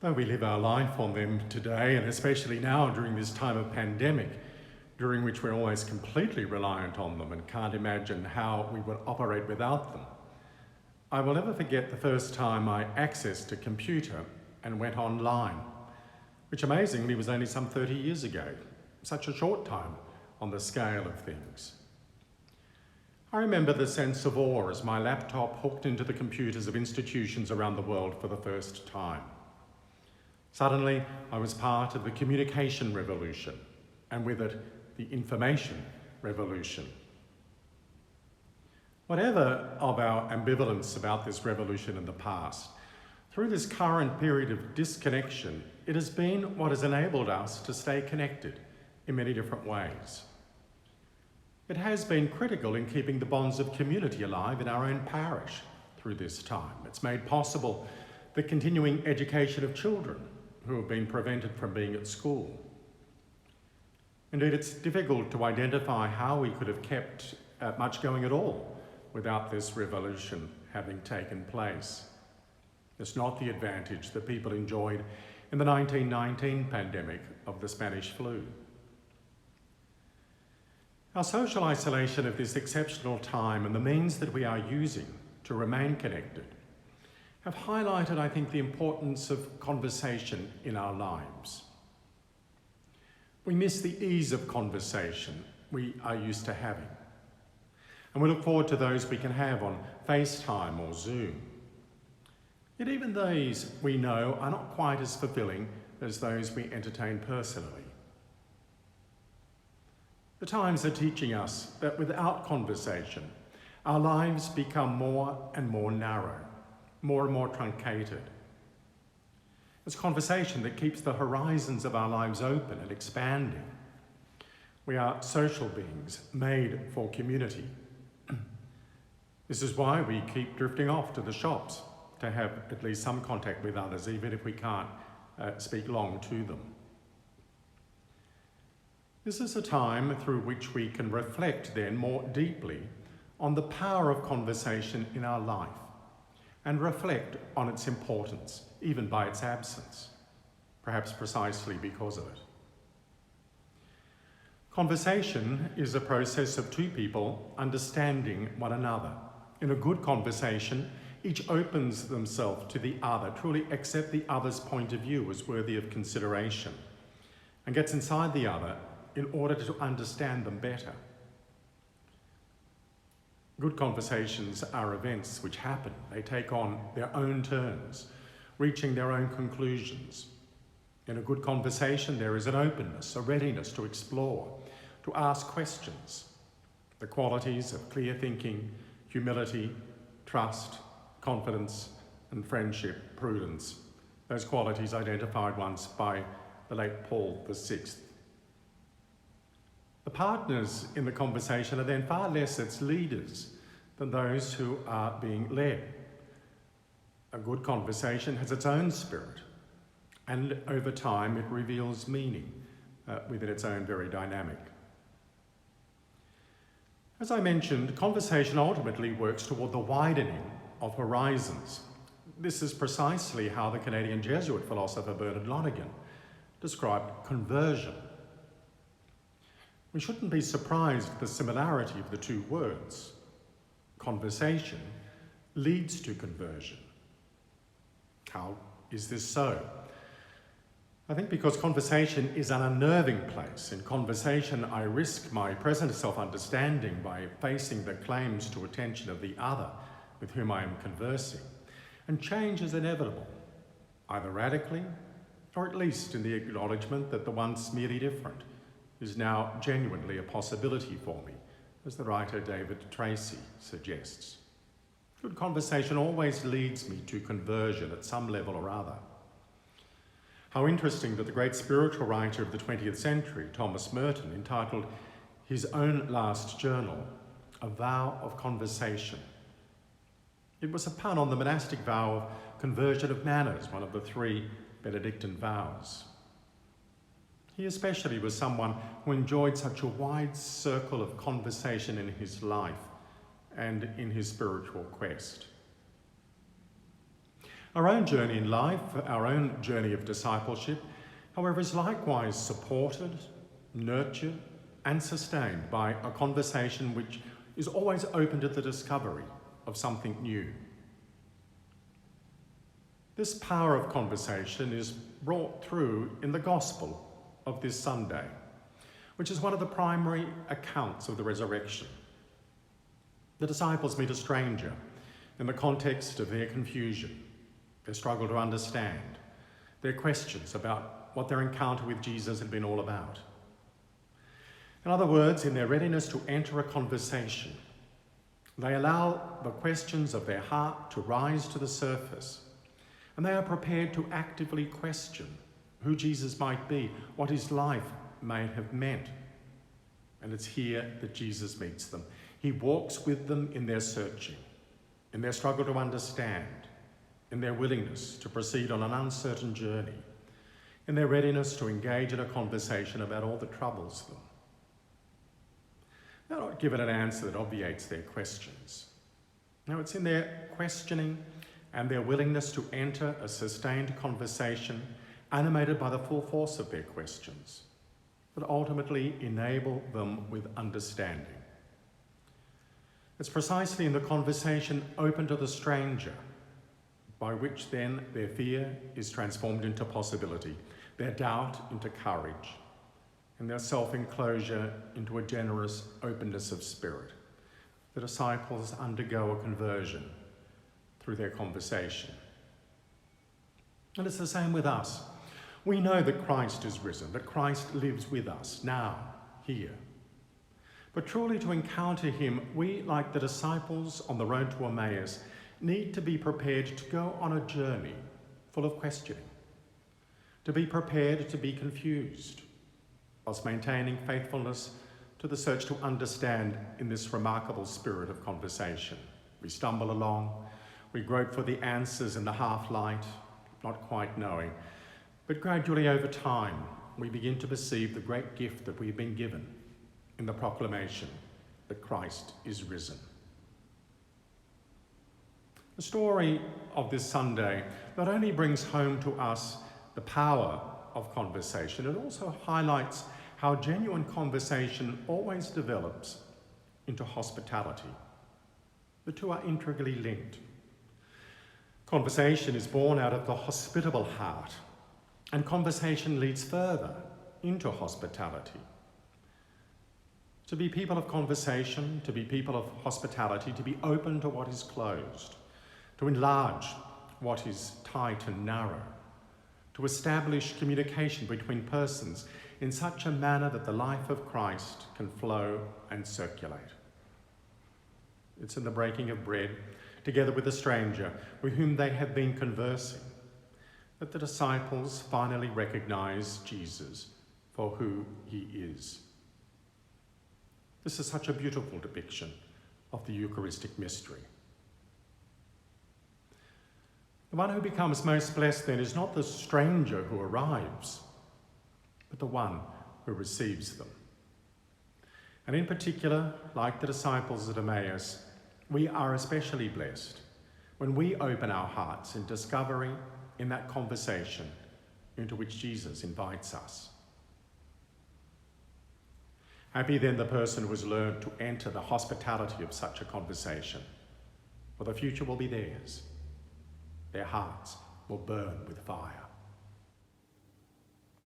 Though we live our life on them today, and especially now during this time of pandemic, during which we're always completely reliant on them and can't imagine how we would operate without them, I will never forget the first time I accessed a computer and went online, which amazingly was only some 30 years ago, such a short time on the scale of things. I remember the sense of awe as my laptop hooked into the computers of institutions around the world for the first time. Suddenly, I was part of the communication revolution, and with it, the information revolution. Whatever of our ambivalence about this revolution in the past, through this current period of disconnection, it has been what has enabled us to stay connected in many different ways. It has been critical in keeping the bonds of community alive in our own parish through this time. It's made possible the continuing education of children who have been prevented from being at school. Indeed, it's difficult to identify how we could have kept much going at all without this revolution having taken place. It's not the advantage that people enjoyed in the 1919 pandemic of the Spanish flu. Our social isolation of this exceptional time and the means that we are using to remain connected have highlighted, I think, the importance of conversation in our lives. We miss the ease of conversation we are used to having, and we look forward to those we can have on FaceTime or Zoom. Yet even these, we know, are not quite as fulfilling as those we entertain personally. The times are teaching us that without conversation, our lives become more and more narrow, more and more truncated. It's conversation that keeps the horizons of our lives open and expanding. We are social beings made for community. This is why we keep drifting off to the shops to have at least some contact with others, even if we can't speak long to them. This is a time through which we can reflect then more deeply on the power of conversation in our life and reflect on its importance, even by its absence, perhaps precisely because of it. Conversation is a process of two people understanding one another. In a good conversation, each opens themselves to the other, truly accept the other's point of view as worthy of consideration, and gets inside the other in order to understand them better. Good conversations are events which happen. They take on their own turns, reaching their own conclusions. In a good conversation, there is an openness, a readiness to explore, to ask questions. The qualities of clear thinking, humility, trust, confidence, and friendship, prudence. Those qualities identified once by the late Paul VI. The partners in the conversation are then far less its leaders than those who are being led. A good conversation has its own spirit, and over time it reveals meaning within its own very dynamic. As I mentioned, conversation ultimately works toward the widening of horizons. This is precisely how the Canadian Jesuit philosopher Bernard Lonergan described conversion. We shouldn't be surprised at the similarity of the two words. Conversation leads to conversion. How is this so? I think because conversation is an unnerving place. In conversation, I risk my present self-understanding by facing the claims to attention of the other with whom I am conversing. And change is inevitable, either radically or at least in the acknowledgement that the once merely different is now genuinely a possibility for me, as the writer David Tracy suggests. Good conversation always leads me to conversion at some level or other. How interesting that the great spiritual writer of the 20th century, Thomas Merton, entitled his own last journal, A Vow of Conversation. It was a pun on the monastic vow of conversion of manners, one of the 3 Benedictine vows. He especially was someone who enjoyed such a wide circle of conversation in his life and in his spiritual quest. Our own journey in life, our own journey of discipleship, however, is likewise supported, nurtured, and sustained by a conversation which is always open to the discovery of something new. This power of conversation is brought through in the Gospel of this Sunday, which is one of the primary accounts of the resurrection. The disciples meet a stranger in the context of their confusion, their struggle to understand, their questions about what their encounter with Jesus had been all about. In other words, in their readiness to enter a conversation, they allow the questions of their heart to rise to the surface, and they are prepared to actively question who Jesus might be, what his life may have meant. And it's here that Jesus meets them. He walks with them in their searching, in their struggle to understand, in their willingness to proceed on an uncertain journey, in their readiness to engage in a conversation about all that troubles them. They're not given an answer that obviates their questions. No, it's in their questioning and their willingness to enter a sustained conversation animated by the full force of their questions that ultimately enable them with understanding. It's precisely in the conversation open to the stranger by which then their fear is transformed into possibility, their doubt into courage, and their self-enclosure into a generous openness of spirit. The disciples undergo a conversion through their conversation. And it's the same with us. We know that Christ is risen, that Christ lives with us now, here. But truly to encounter him, we, like the disciples on the road to Emmaus, need to be prepared to go on a journey full of questioning, to be prepared to be confused, whilst maintaining faithfulness to the search to understand in this remarkable spirit of conversation. We stumble along, we grope for the answers in the half-light, not quite knowing, but gradually over time, we begin to perceive the great gift that we've been given in the proclamation that Christ is risen. The story of this Sunday not only brings home to us the power of conversation, it also highlights how genuine conversation always develops into hospitality. The two are integrally linked. Conversation is born out of the hospitable heart, and conversation leads further into hospitality. To be people of conversation, to be people of hospitality, to be open to what is closed, to enlarge what is tight and narrow, to establish communication between persons in such a manner that the life of Christ can flow and circulate. It's in the breaking of bread, together with a stranger with whom they have been conversing, that the disciples finally recognize Jesus for who he is. This is such a beautiful depiction of the Eucharistic mystery. The one who becomes most blessed then is not the stranger who arrives, but the one who receives them. And in particular, like the disciples at Emmaus, we are especially blessed when we open our hearts in discovery in that conversation into which Jesus invites us. Happy then the person who has learned to enter the hospitality of such a conversation, for the future will be theirs. Their hearts will burn with fire.